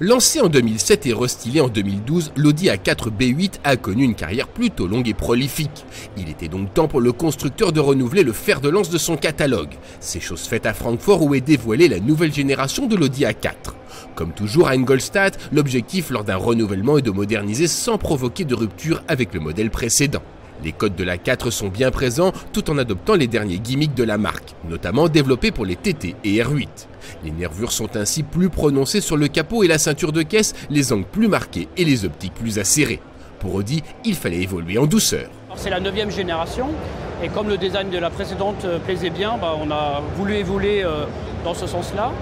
Lancé en 2007 et restylé en 2012, l'Audi A4 B8 a connu une carrière plutôt longue et prolifique. Il était donc temps pour le constructeur de renouveler le fer de lance de son catalogue. C'est chose faite à Francfort où est dévoilée la nouvelle génération de l'Audi A4. Comme toujours à Ingolstadt, l'objectif lors d'un renouvellement est de moderniser sans provoquer de rupture avec le modèle précédent. Les codes de l'A4 sont bien présents tout en adoptant les derniers gimmicks de la marque, notamment développés pour les TT et R8. Les nervures sont ainsi plus prononcées sur le capot et la ceinture de caisse, les angles plus marqués et les optiques plus acérées. Pour Audi, il fallait évoluer en douceur. C'est la 9e génération et comme le design de la précédente plaisait bien, on a voulu évoluer dans ce sens-là.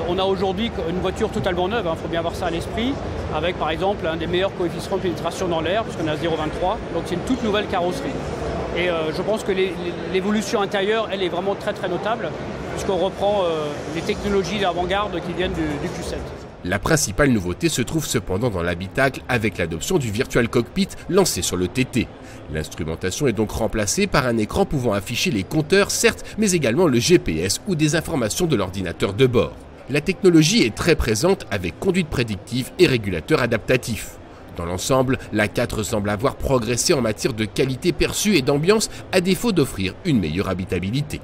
On a aujourd'hui une voiture totalement neuve, il faut bien avoir ça à l'esprit, avec par exemple un des meilleurs coefficients de pénétration dans l'air, puisqu'on a 0,23, donc c'est une toute nouvelle carrosserie. Et je pense que l'évolution intérieure, elle est vraiment très notable, puisqu'on reprend les technologies d'avant-garde qui viennent du Q7. La principale nouveauté se trouve cependant dans l'habitacle avec l'adoption du Virtual Cockpit lancé sur le TT. L'instrumentation est donc remplacée par un écran pouvant afficher les compteurs, certes, mais également le GPS ou des informations de l'ordinateur de bord. La technologie est très présente avec conduite prédictive et régulateur adaptatif. Dans l'ensemble, l'A4 semble avoir progressé en matière de qualité perçue et d'ambiance à défaut d'offrir une meilleure habitabilité.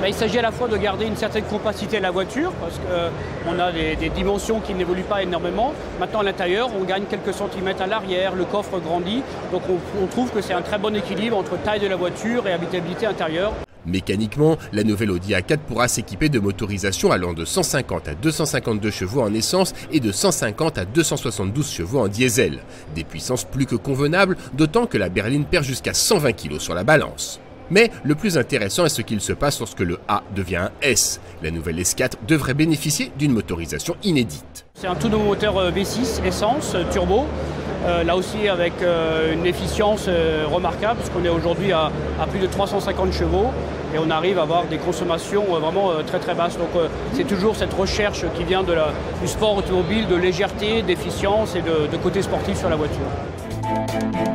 Il s'agit à la fois de garder une certaine compacité à la voiture, parce qu'on a des dimensions qui n'évoluent pas énormément. Maintenant à l'intérieur, on gagne quelques centimètres à l'arrière, le coffre grandit, donc on trouve que c'est un très bon équilibre entre taille de la voiture et habitabilité intérieure. Mécaniquement, la nouvelle Audi A4 pourra s'équiper de motorisations allant de 150 à 252 chevaux en essence et de 150 à 272 chevaux en diesel. Des puissances plus que convenables, d'autant que la berline perd jusqu'à 120 kg sur la balance. Mais le plus intéressant est ce qu'il se passe lorsque le A devient un S. La nouvelle S4 devrait bénéficier d'une motorisation inédite. C'est un tout nouveau moteur V6 essence turbo, là aussi avec une efficience remarquable puisqu'on est aujourd'hui à plus de 350 chevaux et on arrive à avoir des consommations vraiment très basses. Donc c'est toujours cette recherche qui vient du sport automobile, de légèreté, d'efficience et de côté sportif sur la voiture.